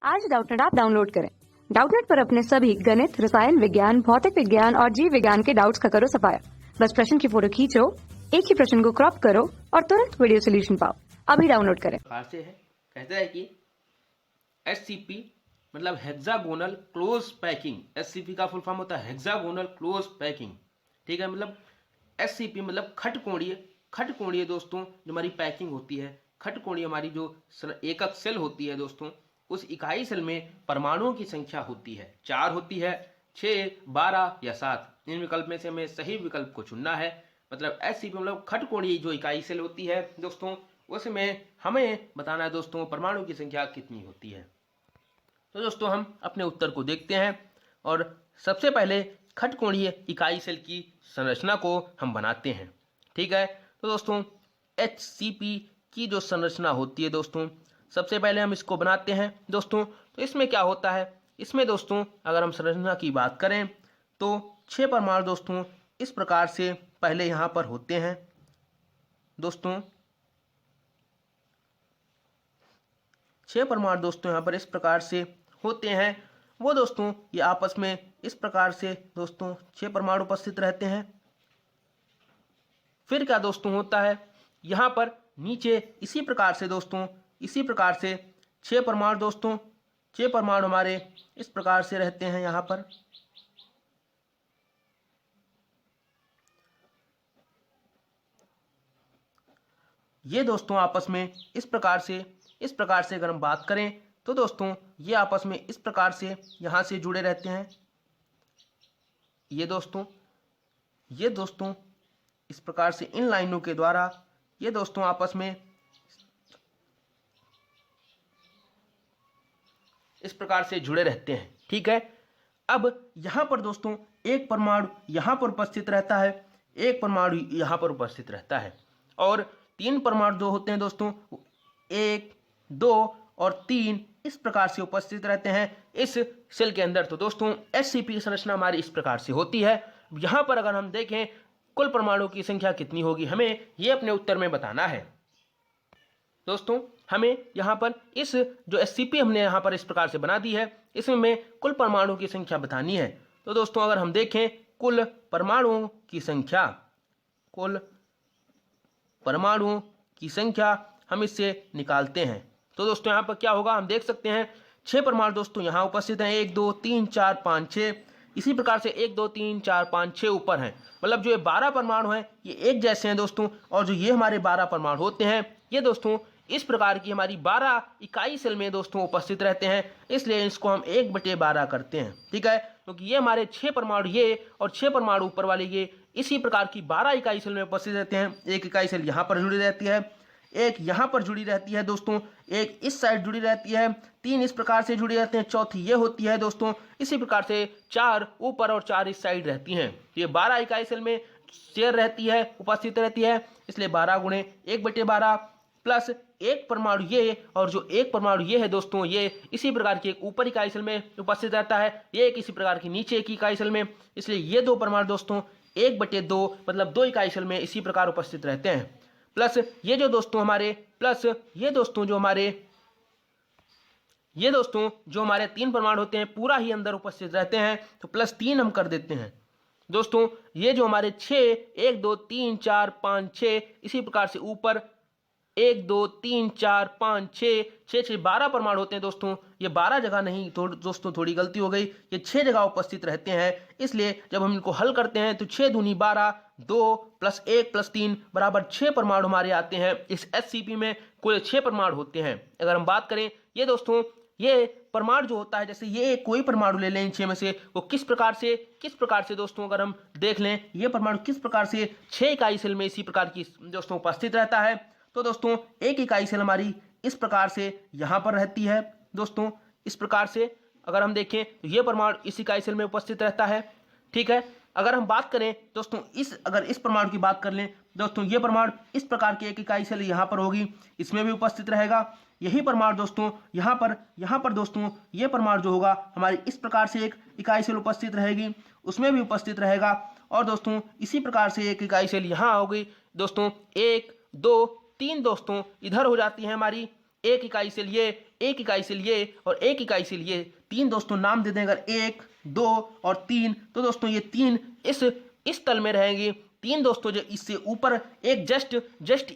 आज Doubtnut app download करें। Doubtnut पर अपने सभी गणित, रसायन विज्ञान, भौतिक विज्ञान और जीव विज्ञान के डाउट्स का करो सफाया। बस प्रश्न की फोटो खींचो, एक ही प्रश्न को क्रॉप करो और तुरंत वीडियो सोल्यूशन पाओ। अभी डाउनलोड करें। से है कहता है कि SCP मतलब हेक्सागोनल क्लोज पैकिंग। SCP का फुल फॉर्म होता है हेक्सागोनल क्लोज पैकिंग। ठीक है, मतलब SCP मतलब खटकोणीय दोस्तों जो हमारी पैकिंग होती है, खटकोणीय हमारी जो एकक सेल होती है दोस्तों, उस इकाई सेल में परमाणुओं की संख्या होती है 4 होती है, 6, 12 या 7। इन विकल्प में से हमें सही विकल्प को चुनना है। मतलब SCP मतलब खटकोणीय जो इकाई सेल होती है दोस्तों, उसमें हमें बताना है दोस्तों परमाणु की संख्या कितनी होती है। तो दोस्तों हम अपने उत्तर को देखते हैं और सबसे पहले खटकोणीय इकाई सेल की संरचना को हम बनाते हैं। ठीक है, तो दोस्तों HCP की जो संरचना होती है दोस्तों, सबसे पहले हम इसको बनाते हैं दोस्तों। तो इसमें क्या होता है, इसमें दोस्तों अगर हम संरचना की बात करें तो 6 परमाणु दोस्तों इस प्रकार से पहले यहाँ पर होते हैं दोस्तों। 6 परमाणु दोस्तों यहाँ पर इस प्रकार से होते हैं। वो दोस्तों ये आपस में इस प्रकार से दोस्तों 6 परमाणु उपस्थित रहते हैं। फिर क्या दोस्तों होता है, यहाँ पर नीचे इसी प्रकार से दोस्तों, इसी प्रकार से 6 परमाणु दोस्तों, 6 परमाणु हमारे इस प्रकार से रहते हैं यहाँ पर। ये दोस्तों आपस में इस प्रकार से अगर हम बात करें तो दोस्तों ये आपस में इस प्रकार से यहाँ से जुड़े रहते हैं। ये दोस्तों इस प्रकार से इन लाइनों के द्वारा ये दोस्तों आपस में इस प्रकार से जुड़े रहते हैं। ठीक है, अब यहाँ पर दोस्तों एक परमाणु यहाँ पर उपस्थित रहता है, एक परमाणु यहाँ पर उपस्थित रहता है और 3 परमाणु जो होते हैं दोस्तों 1, 2 और 3 इस प्रकार से उपस्थित रहते हैं इस सेल के अंदर। तो दोस्तों SCP संरचना हमारी इस प्रकार से होती है। यहाँ पर अगर हम देखें कुल परमाणु की संख्या कितनी होगी, हमें ये अपने उत्तर में बताना है दोस्तों। हमें यहाँ पर इस जो SCP हमने यहाँ पर इस प्रकार से बना दी है, इसमें हमें कुल परमाणु की संख्या बतानी है। तो दोस्तों अगर हम देखें कुल परमाणुओं की संख्या हम इससे निकालते हैं। तो दोस्तों यहाँ पर क्या होगा, हम देख सकते हैं 6 परमाणु दोस्तों यहाँ उपस्थित हैं, 1, 2, 3, 4, 5, 6। इसी प्रकार से 1, 2, 3, 4, 5, 6 ऊपर हैं। मतलब जो ये 12 परमाणु हैं ये एक जैसे हैं दोस्तों, और जो ये हमारे 12 परमाणु होते हैं ये दोस्तों इस प्रकार की हमारी 12 इकाई सेल में दोस्तों उपस्थित रहते हैं। इसलिए इसको हम 1/12 करते हैं। ठीक है, क्योंकि ये हमारे 6 परमाणु ये और 6 परमाणु ऊपर वाले ये इसी प्रकार की 12 इकाई सेल में उपस्थित रहते हैं। एक इकाई सेल यहाँ पर जुड़ी रहती है, एक यहाँ पर जुड़ी रहती है दोस्तों, एक इस साइड जुड़ी रहती है, 3 इस प्रकार से जुड़ी रहते हैं, चौथी ये होती है दोस्तों। इसी प्रकार से 4 ऊपर और 4 इस साइड रहती हैं। ये 12 इकाई सेल में शेयर रहती है, उपस्थित रहती है। इसलिए 12 गुणे 1/12 प्लस एक परमाणु ये और जो एक परमाणु ये है दोस्तों, ये इसी प्रकार की एक ऊपर इकाई सेल में उपस्थित रहता है, ये एक इसी प्रकार की नीचे की इकाई सेल में। इसलिए ये 2 परमाणु दोस्तों 1/2 मतलब 2 इकाई सेल में इसी प्रकार उपस्थित रहते हैं। प्लस ये जो दोस्तों हमारे जो हमारे 3 परमाणु होते हैं पूरा ही अंदर उपस्थित रहते हैं। तो +3 हम कर देते हैं दोस्तों। ये जो हमारे 6, 1, 2, 3, 4, 5, 6 इसी प्रकार से ऊपर 1, 2, 3, 4, 5, 6 12 परमाणु होते हैं दोस्तों। ये 12 जगह नहीं दोस्तों, थोड़ी गलती हो गई, ये 6 जगह उपस्थित रहते हैं। इसलिए जब हम इनको हल करते हैं तो 6 दूनी 12, 2 + 1 + 3 बराबर 6 परमाणु हमारे आते हैं। इस SCP में कुल 6 परमाणु होते हैं। अगर हम बात करें ये दोस्तों, ये परमाणु जो होता है, जैसे ये कोई परमाणु ले लें इन 6 में से, वो किस प्रकार से दोस्तों अगर हम देख लें ये परमाणु किस प्रकार से 6 इकाई सेल में इसी प्रकार की दोस्तों उपस्थित रहता है। तो दोस्तों एक इकाई सेल हमारी इस प्रकार से यहाँ पर रहती है दोस्तों। इस प्रकार से अगर हम देखें तो ये परमाणु इस इकाई सेल में उपस्थित रहता है। ठीक है, अगर हम बात करें दोस्तों अगर इस परमाणु की बात कर लें दोस्तों, ये परमाणु इस प्रकार की एक इकाई सेल यहाँ पर होगी, इसमें भी उपस्थित रहेगा। यही परमाणु दोस्तों यहाँ पर दोस्तों ये परमाणु जो होगा हमारी इस प्रकार से एक इकाई सेल उपस्थित रहेगी, उसमें भी उपस्थित रहेगा। और दोस्तों इसी प्रकार से एक इकाई सेल यहाँ होगी दोस्तों, 1, 2, 3 दोस्तों इधर हो जाती है हमारी एक इकाई सेल ये एक इकाई से लिए और एक इकाई से लिए तीन दोस्तों नाम दे दें। अगर 1, 2 और 3, तो दोस्तों ये तीन इस तल में रहेंगी। तीन दोस्तों जो इससे ऊपर एक जस्ट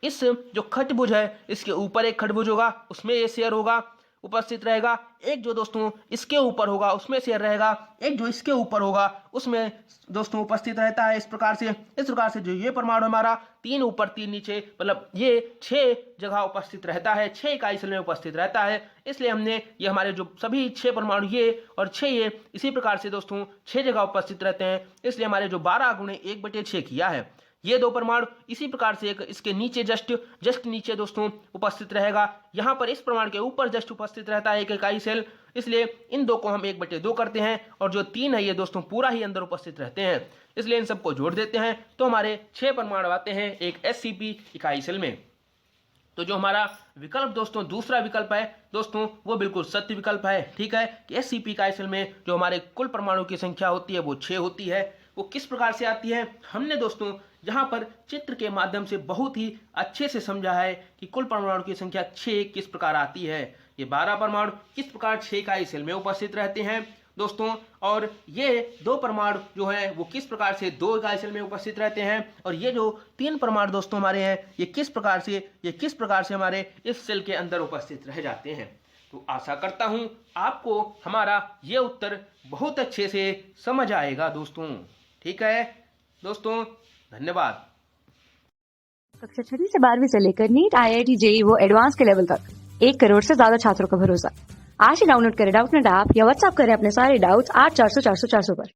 इस जो खटभुज है इसके ऊपर एक खटभुज होगा, उसमें ये शेयर होगा, उपस्थित रहेगा। एक जो दोस्तों इसके ऊपर होगा उसमें शेयर रहेगा, एक जो इसके ऊपर होगा उसमें दोस्तों उपस्थित रहता है। इस प्रकार से जो ये परमाणु हमारा 3 ऊपर 3 नीचे, मतलब ये 6 जगह उपस्थित रहता है, 6 इकाई सेल में उपस्थित रहता है। इसलिए हमने ये हमारे जो सभी 6 परमाणु ये और 6 ये इसी प्रकार से दोस्तों 6 जगह उपस्थित रहते हैं। इसलिए हमारे जो 12 गुणे 1/6 किया है। ये दो परमाणु इसी प्रकार से एक इसके नीचे जस्ट नीचे दोस्तों उपस्थित रहेगा। यहाँ पर इस परमाणु के ऊपर जस्ट उपस्थित रहता है एक इकाई सेल, इसलिए इन दो को हम 1/2 करते हैं और जो 3 है ये दोस्तों पूरा ही अंदर उपस्थित रहते हैं। इसलिए इन सबको जोड़ देते हैं तो हमारे 6 परमाणु आते हैं एक SCP इकाई सेल में। तो जो हमारा विकल्प दोस्तों दूसरा विकल्प है दोस्तों वो बिल्कुल सत्य विकल्प है। ठीक है कि SCP इकाई सेल में जो हमारे कुल परमाणु की संख्या होती है वो 6 होती है। वो किस प्रकार से आती है हमने दोस्तों यहाँ पर चित्र के माध्यम से बहुत ही अच्छे से समझा है कि कुल परमाणु की संख्या 6 किस प्रकार आती है। ये 12 परमाणु किस प्रकार 6 इकाई सेल में उपस्थित रहते हैं दोस्तों, और ये 2 परमाणु जो हैं वो किस प्रकार से 2 इकाई सेल में उपस्थित रहते हैं, और ये जो 3 परमाणु दोस्तों हमारे हैं ये किस प्रकार से हमारे इस सेल के अंदर उपस्थित रह जाते हैं। तो आशा करता हूँ आपको हमारा ये उत्तर बहुत अच्छे से समझ आएगा दोस्तों। ठीक है दोस्तों, धन्यवाद। कक्षा 6वीं से 12वीं से लेकर नीट, IIT, JEE वो एडवांस के लेवल तक 1 करोड़ से ज्यादा छात्रों का भरोसा। आज ही डाउनलोड करें डाउटनेट ऐप या व्हाट्सएप करें अपने सारे डाउट्स 8400 400 400 पर।